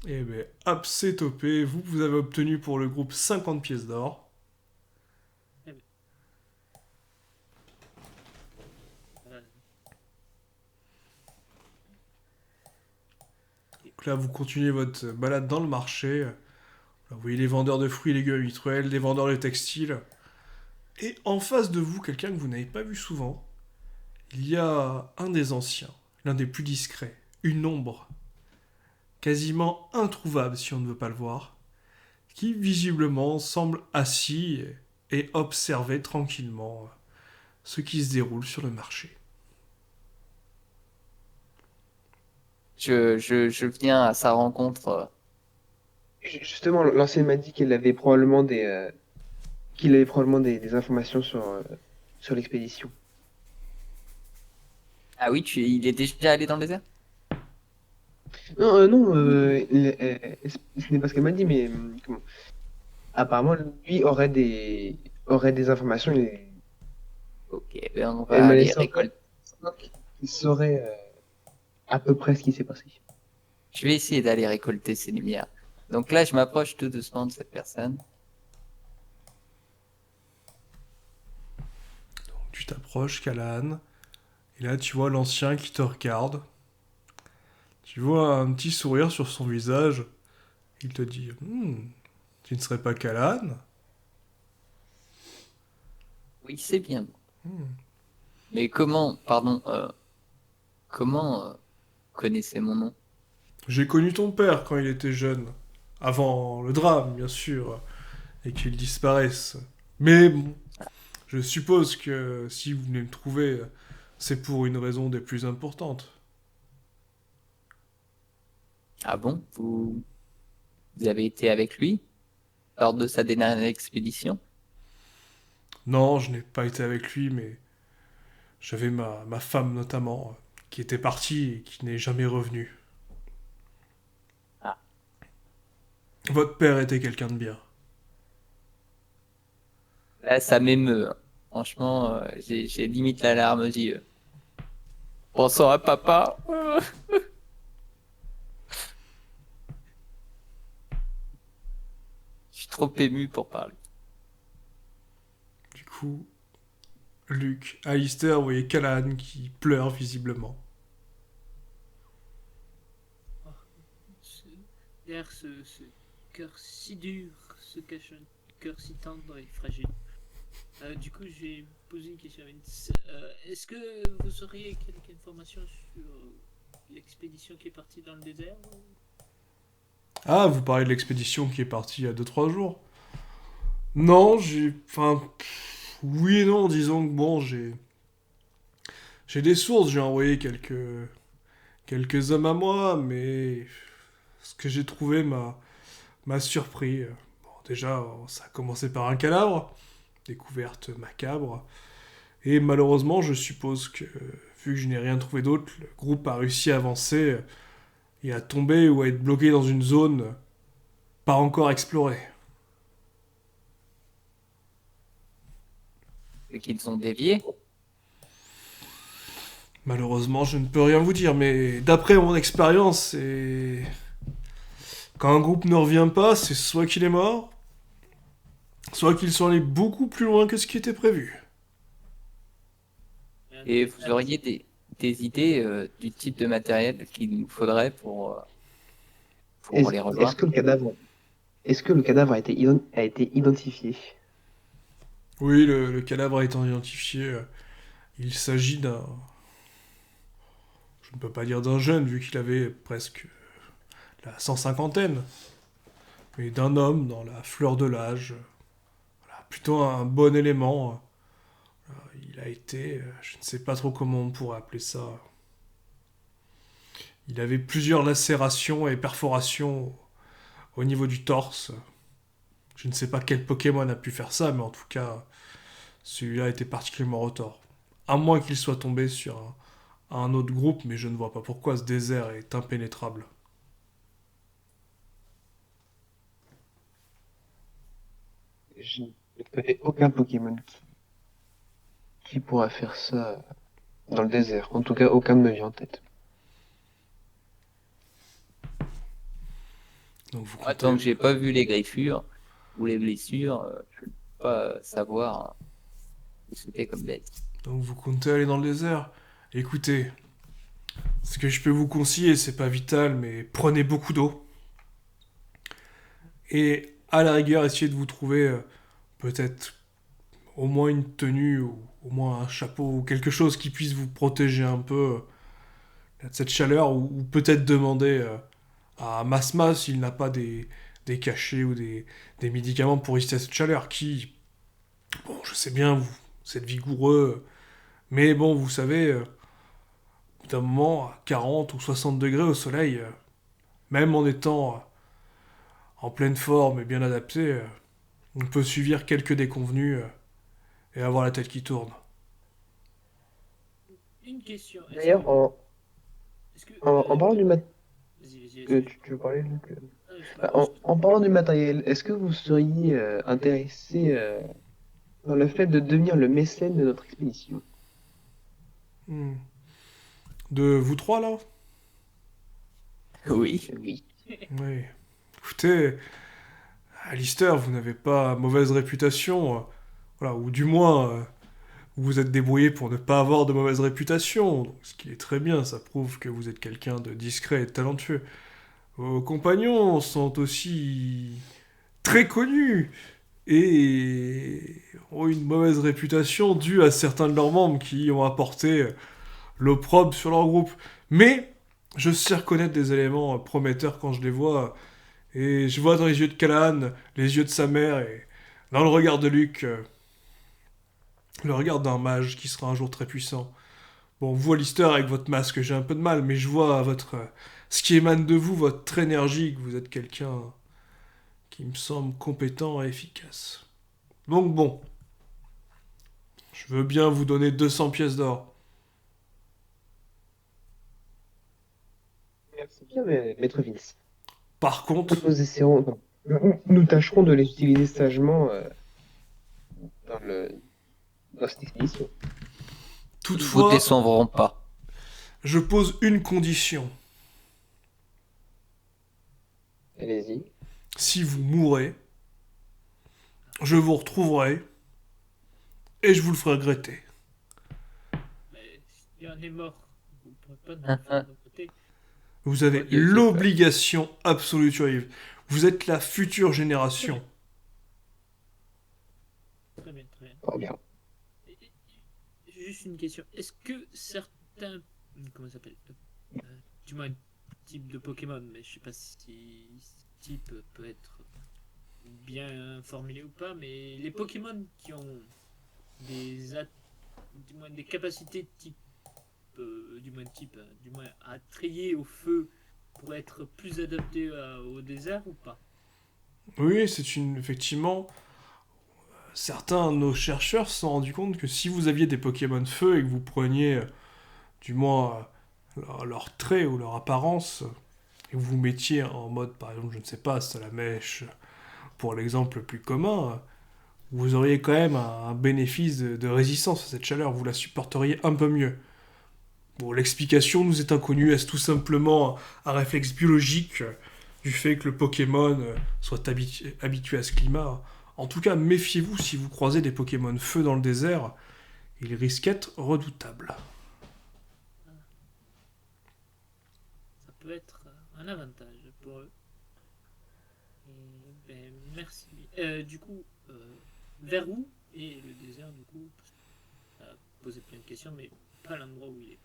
Eh ben, hop, c'est topé. Vous avez obtenu pour le groupe 50 pièces d'or. euh, Donc là, vous continuez votre balade dans le marché. Là, vous voyez les vendeurs de fruits et légumes habituels, les vendeurs de textiles. Et en face de vous, quelqu'un que vous n'avez pas vu souvent, il y a un des anciens, l'un des plus discrets, une ombre, quasiment introuvable si on ne veut pas le voir, qui visiblement semble assis et observer tranquillement ce qui se déroule sur le marché. Je viens à sa rencontre. Justement, l'ancienne m'a dit qu'il avait probablement des informations sur l'expédition. Ah oui, il est déjà allé dans le désert? Non, ce n'est pas ce qu'elle m'a dit, mais comment? Apparemment, lui aurait des informations. Ok, ben on Elle va m'a aller laissé récolter. il saurait à peu près ce qui s'est passé. Je vais essayer d'aller récolter ces lumières. Donc là, je m'approche tout doucement de cette personne. Tu t'approches, Callahan, et là tu vois l'ancien qui te regarde. Tu vois un petit sourire sur son visage. Il te dit tu ne serais pas Callahan? Oui, c'est bien. Hmm. Mais comment connaissez mon nom? J'ai connu ton père quand il était jeune. Avant le drame, bien sûr, et qu'il disparaisse. Mais bon, je suppose que si vous venez me trouver, c'est pour une raison des plus importantes. Ah bon? Vous avez été avec lui lors de sa dernière expédition? Non, je n'ai pas été avec lui, mais j'avais ma femme notamment, qui était partie et qui n'est jamais revenue. Ah. Votre père était quelqu'un de bien. Là, ça m'émeut, hein. Franchement, j'ai limite la larme aux yeux. Pensant à papa. Je suis trop ému pour parler. Du coup, Luke, Alistair, vous voyez Callahan qui pleure visiblement. Derrière ce cœur si dur se cache un cœur si tendre et fragile. Du coup, je vais poser une question. Est-ce que vous auriez quelques informations sur l'expédition qui est partie dans le désert? Ah, vous parlez de l'expédition qui est partie il y a 2-3 jours? Non, Enfin... Oui et non, disons que bon, J'ai des sources, j'ai envoyé quelques hommes à moi, mais... Ce que j'ai trouvé m'a surpris. Bon, déjà, ça a commencé par un cadavre, découverte macabre, et malheureusement, je suppose que, vu que je n'ai rien trouvé d'autre, le groupe a réussi à avancer et à tomber ou à être bloqué dans une zone pas encore exploré. Et qu'ils ont dévié. Malheureusement, je ne peux rien vous dire, mais d'après mon expérience, c'est... Quand un groupe ne revient pas, c'est soit qu'il est mort, soit qu'ils sont allés beaucoup plus loin que ce qui était prévu. Et vous auriez des idées du type de matériel qu'il nous faudrait pour Est-ce les est-ce rejoindre? que le cadavre a été identifié? Oui, le cadavre étant identifié, il s'agit d'un... Je ne peux pas dire d'un jeune, vu qu'il avait presque la 150aine, mais d'un homme dans la fleur de l'âge. Voilà, plutôt un bon élément. Il a été... Je ne sais pas trop comment on pourrait appeler ça. Il avait plusieurs lacérations et perforations au niveau du torse. Je ne sais pas quel Pokémon a pu faire ça, mais en tout cas, celui-là était particulièrement retors. À moins qu'il soit tombé sur un autre groupe, mais je ne vois pas pourquoi ce désert est impénétrable. Je ne connais aucun Pokémon qui pourra faire ça dans le désert. En tout cas, aucun ne me vient en tête. Donc vous Moi, tant que comptez, j'ai pas vu les griffures ou les blessures, je ne peux pas savoir ce que c'était comme bête. donc vous comptez aller dans le désert. Écoutez, ce que je peux vous conseiller, c'est pas vital, mais prenez beaucoup d'eau. Et à la rigueur, essayez de vous trouver peut-être au moins une tenue ou au moins un chapeau ou quelque chose qui puisse vous protéger un peu de cette chaleur ou peut-être demander à Masma s'il n'a pas des cachets ou des médicaments pour résister à cette chaleur qui, bon, je sais bien, vous êtes vigoureux, mais bon, vous savez, au bout d'un moment, à 40 ou 60 degrés au soleil, même en étant en pleine forme et bien adapté, on peut subir quelques déconvenues et avoir la tête qui tourne. Une question. D'ailleurs, Est-ce que, en parlant du mat... vas-y, vas-y. tu veux parler, Luc? Ah, je sais Bah, pas, en parlant du matériel, est-ce que vous seriez intéressé dans le fait de devenir le mécène de notre expédition? Hmm. De vous trois, là? Oui. Oui. Oui. Écoutez, Alistair, vous n'avez pas mauvaise réputation. Voilà, ou du moins, vous vous êtes débrouillé pour ne pas avoir de mauvaise réputation. Donc, ce qui est très bien, ça prouve que vous êtes quelqu'un de discret et de talentueux. Vos compagnons sont aussi très connus et ont une mauvaise réputation due à certains de leurs membres qui ont apporté l'opprobre sur leur groupe. Mais je sais reconnaître des éléments prometteurs quand je les vois. Et je vois dans les yeux de Callahan, les yeux de sa mère, et dans le regard de Luke, le regard d'un mage qui sera un jour très puissant. Bon, vous, Alistair, avec votre masque, j'ai un peu de mal, mais je vois ce qui émane de vous, votre énergie, que vous êtes quelqu'un qui me semble compétent et efficace. Donc bon, je veux bien vous donner 200 pièces d'or. Merci bien, Maître Vince. Par contre, Nous essaierons, nous tâcherons de les utiliser sagement dans dans cette expédition. Vous toutefois, descendront pas. je pose une condition. Allez-y. Si vous mourrez, je vous retrouverai et je vous le ferai regretter. mais si un est mort, vous ne pourrez pas nous faire de côté. Vous avez Ok, j'ai peur. l'obligation absolue de survivre. Vous êtes la future génération. Très bien, très bien. Très bien. Juste une question. Est-ce que certains, comment ça s'appelle, du moins type de Pokémon, mais je sais pas si ce type peut être bien formulé ou pas, mais les Pokémon qui ont du moins des capacités type, du moins à trier au feu pour être plus adaptés au désert ou pas? Oui, effectivement, certains de nos chercheurs se sont rendus compte que si vous aviez des Pokémon feu et que vous preniez, du moins, leur trait ou leur apparence, et que vous vous mettiez en mode, par exemple, je ne sais pas, Salamèche, pour l'exemple le plus commun, vous auriez quand même un bénéfice de résistance à cette chaleur, vous la supporteriez un peu mieux. Bon, l'explication nous est inconnue, est-ce tout simplement un réflexe biologique du fait que le Pokémon soit habitué à ce climat? En tout cas, méfiez-vous si vous croisez des Pokémon feu dans le désert, ils risquent d'être redoutables. Ça peut être un avantage pour eux. Et, ben, merci. Du coup, vers où est le désert, du coup? Parce que ça a posé plein de questions, mais pas l'endroit où il est.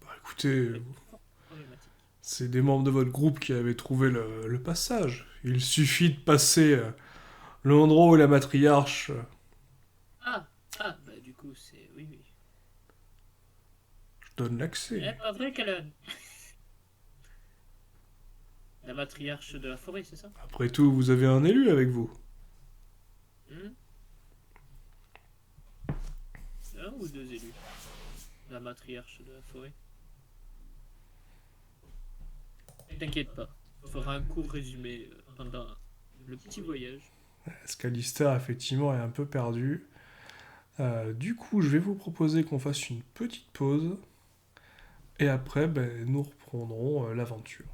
Bah écoutez, C'est fort problématique. c'est des membres de votre groupe qui avaient trouvé le passage. Il suffit de passer l'endroit où la matriarche... Ah, bah du coup, c'est. Oui, oui. je donne l'accès. Eh, pas vrai qu'elle a. La matriarche de la forêt, c'est ça? Après tout, vous avez un élu avec vous. Hmm. Un ou deux élus? La matriarche de la forêt. T'inquiète pas, on fera un court résumé pendant le petit voyage. Scalister, effectivement, est un peu perdu. Du coup, je vais vous proposer qu'on fasse une petite pause. Et après, ben, nous reprendrons l'aventure.